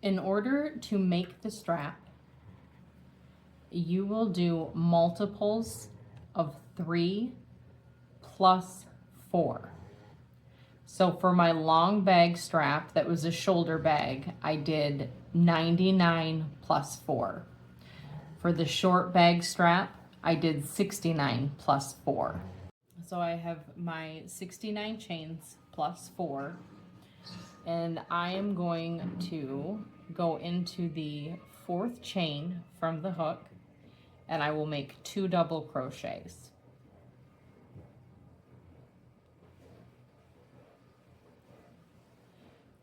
In order to make the strap, you will do multiples of 3 plus 4. So for my long bag strap that was a shoulder bag, I did 99 plus 4. For the short bag strap, I did 69 plus 4. So I have my 69 chains plus 4, and I am going to go into the 4th chain from the hook, and I will make 2 double crochets.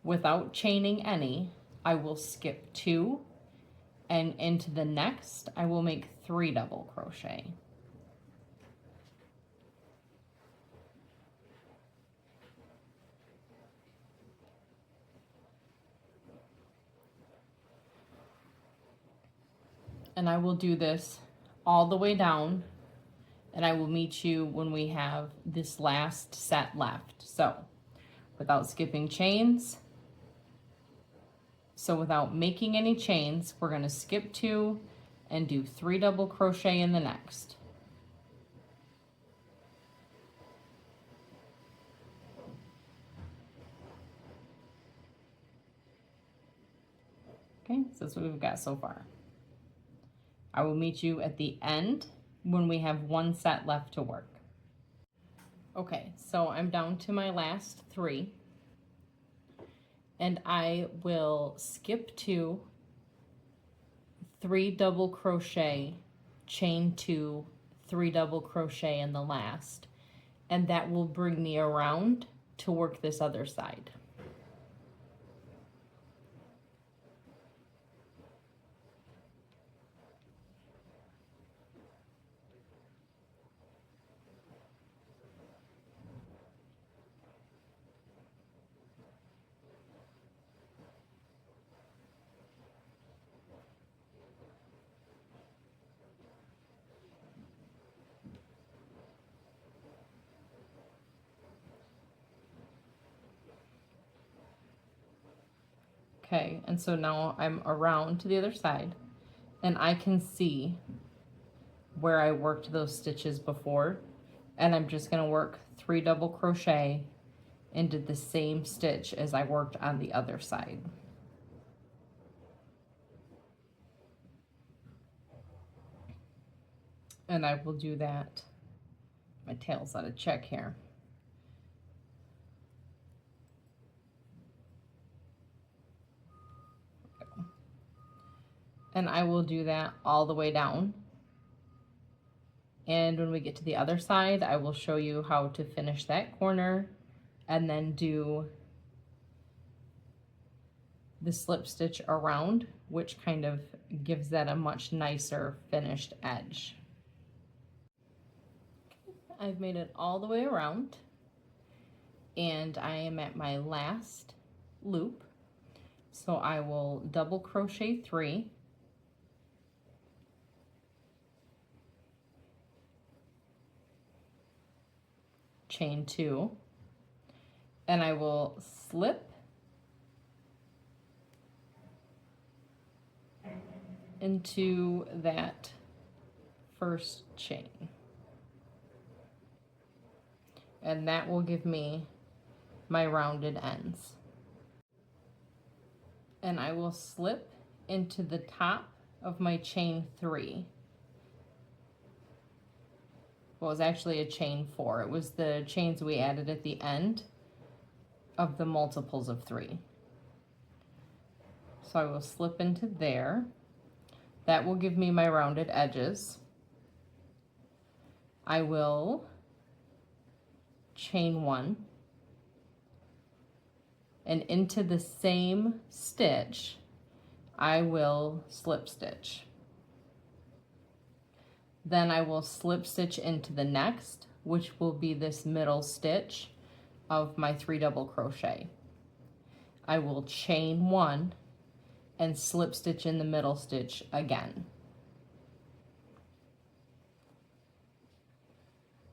Without chaining any, I will skip 2, and into the next I will make 3 double crochet. And I will do this all the way down, and I will meet you when we have this last set left. So without skipping chains, so without making any chains, we're going to skip 2 and do 3 double crochet in the next. Okay, so that's what we've got so far. I will meet you at the end when we have 1 set left to work. Okay, so I'm down to my last 3. And I will skip 2, 3 double crochet, chain 2, 3 double crochet in the last, and that will bring me around to work this other side. Okay, and so now I'm around to the other side, and I can see where I worked those stitches before, and I'm just going to work 3 double crochet into the same stitch as I worked on the other side. And I will do that. My tail's out of check here. And I will do that all the way down. And when we get to the other side, I will show you how to finish that corner and then do the slip stitch around, which kind of gives that a much nicer finished edge. I've made it all the way around, and I am at my last loop. So I will double crochet 3, chain 2, and I will slip into that first chain, and that will give me my rounded ends. And I will slip into the top of my chain 3. Well, it was actually a chain 4. It was the chains we added at the end of the multiples of 3. So I will slip into there. That will give me my rounded edges. I will chain 1, and into the same stitch I will slip stitch. Then I will slip stitch into the next, which will be this middle stitch of my 3 double crochet. I will chain 1 and slip stitch in the middle stitch again.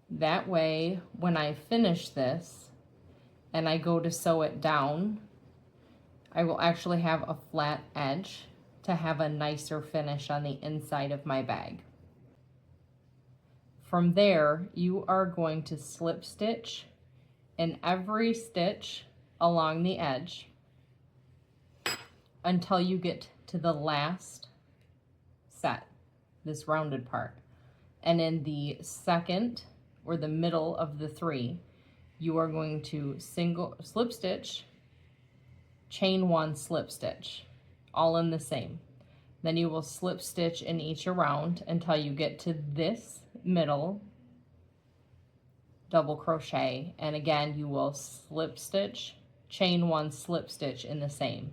That way, when I finish this and I go to sew it down, I will actually have a flat edge to have a nicer finish on the inside of my bag. From there, you are going to slip stitch in every stitch along the edge until you get to the last set, this rounded part. And in the second or the middle of the three, you are going to single slip stitch, chain one, slip stitch, all in the same. Then you will slip stitch in each around until you get to this middle double crochet, and again you will slip stitch, chain one, slip stitch in the same,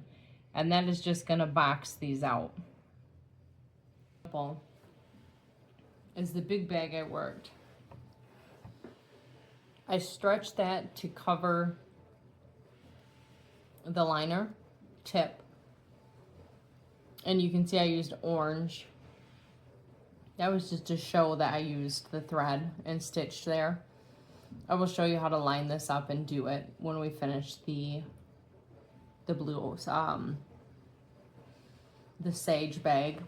and that is just going to box these out. Is the big bag I worked. I stretched that to cover the liner tip, and you can see I used orange. That was just to show that I used the thread and stitched there. I will show you how to line this up and do it when we finish the blue, the sage bag.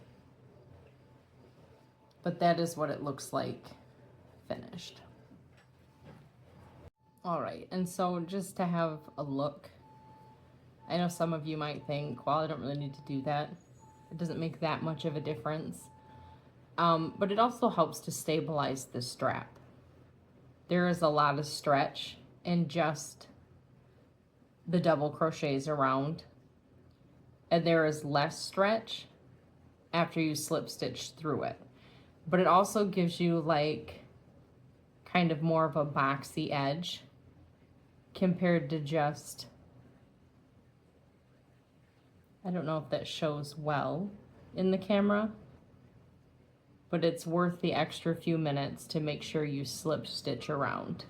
But that is what it looks like finished. All right, and so just to have a look, I know some of you might think, well, I don't really need to do that. It doesn't make that much of a difference. But it also helps to stabilize the strap. There is a lot of stretch in just the double crochets around, and there is less stretch after you slip stitch through it. But it also gives you like kind of more of a boxy edge compared to just, I don't know if that shows well in the camera, but it's worth the extra few minutes to make sure you slip stitch around.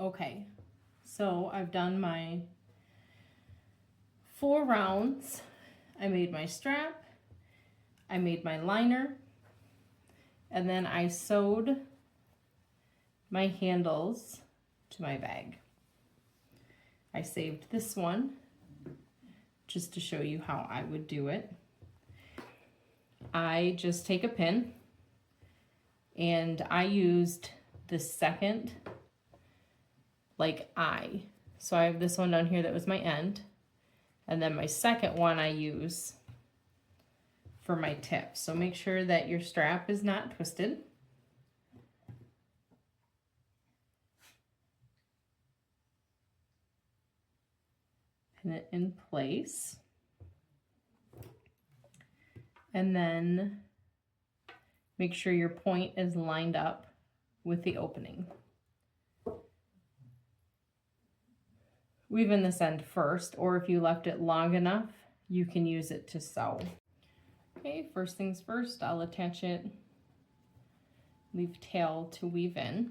Okay, so I've done my 4 rounds. I made my strap, I made my liner, and then I sewed my handles to my bag. I saved this one just to show you how I would do it. I just take a pin, and I used the second like eye. So I have this one down here that was my end, and then my second one I use for my tip. So make sure that your strap is not twisted. Pin it in place, and then make sure your point is lined up with the opening. Weave in this end first, or if you left it long enough, you can use it to sew. Okay, first things first, I'll attach it, leave tail to weave in.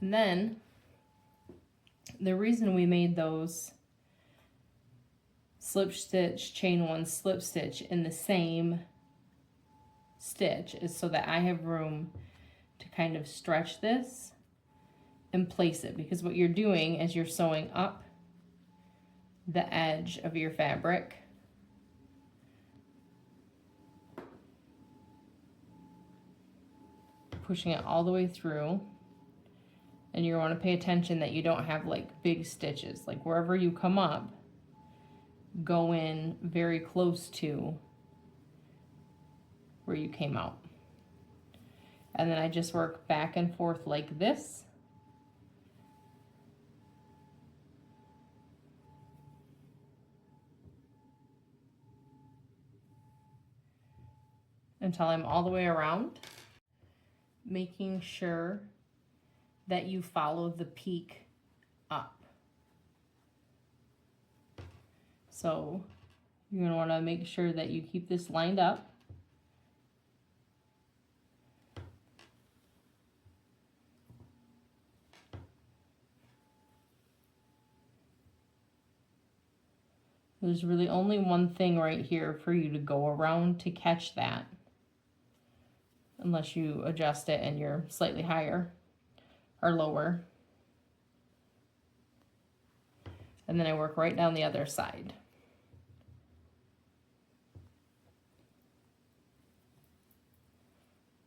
And then the reason we made those slip stitch, chain one, slip stitch in the same stitch is so that I have room to kind of stretch this and place it, because what you're doing is you're sewing up the edge of your fabric pushing it all the way through, and you want to pay attention that you don't have like big stitches. Like wherever you come up, go in very close to where you came out. And then I just work back and forth like this. Until I'm all the way around, making sure that you follow the peak up. So you're going to want to make sure that you keep this lined up. There's really only one thing right here for you to go around to catch that, unless you adjust it and you're slightly higher or lower. And then I work right down the other side.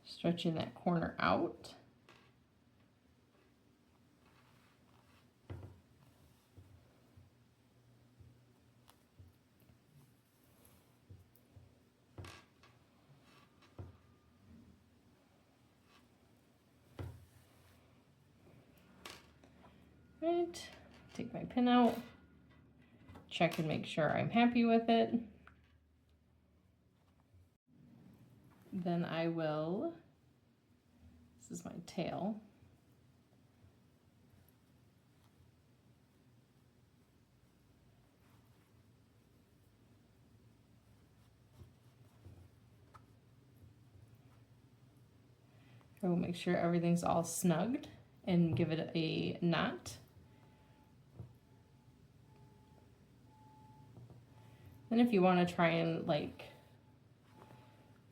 Stretching that corner out. Right, take my pin out, check and make sure I'm happy with it. Then I will, this is my tail. I will make sure everything's all snugged and give it a knot. And if you want to try and like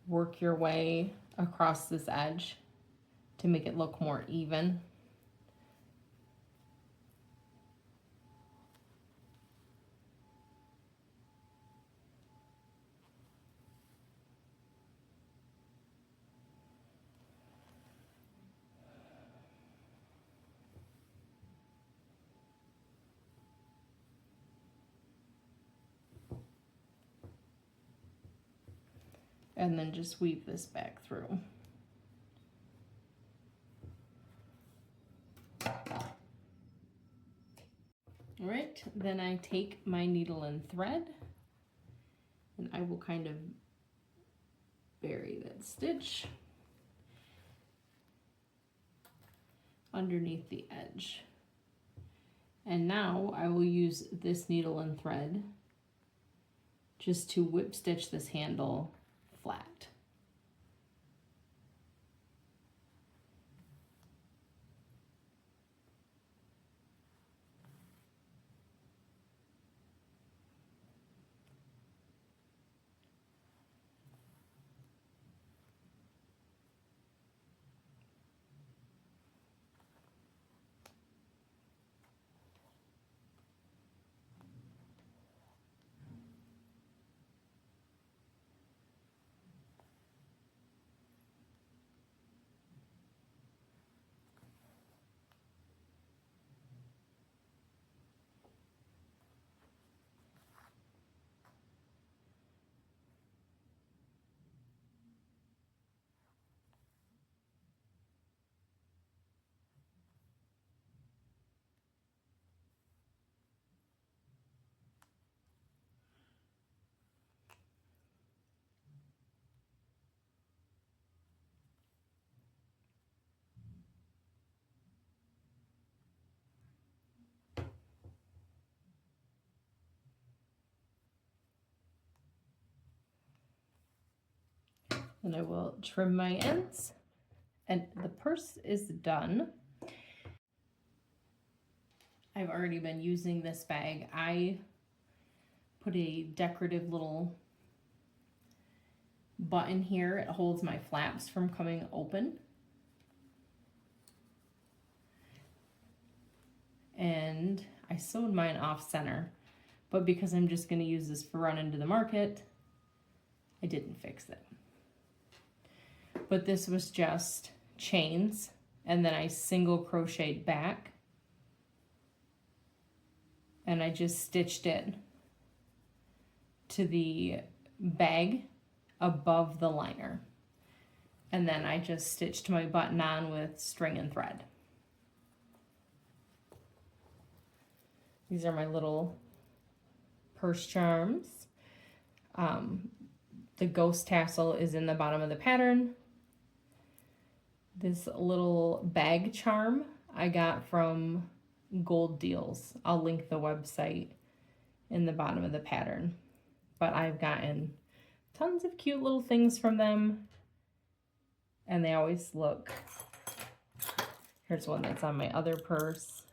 work your way across this edge to make it look more even. And then just weave this back through. All right, then I take my needle and thread and I will kind of bury that stitch underneath the edge. And now I will use this needle and thread just to whip stitch this handle flat. And I will trim my ends, and the purse is done. I've already been using this bag. I put a decorative little button here. It holds my flaps from coming open. And I sewed mine off center, but because I'm just going to use this for running to the market, I didn't fix it. But this was just chains, and then I single crocheted back, and I just stitched it to the bag above the liner, and then I just stitched my button on with string and thread. These are my little purse charms. The ghost tassel is in the bottom of the pattern. This little bag charm I got from Gold Deals. I'll link the website in the bottom of the pattern. But I've gotten tons of cute little things from them, and they always look. Here's one that's on my other purse.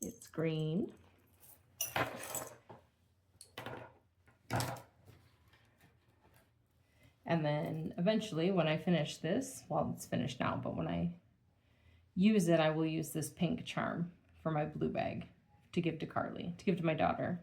It's green. And then eventually when I finish this, well, it's finished now, but when I use it, I will use this pink charm for my blue bag to give to Carly, to give to my daughter.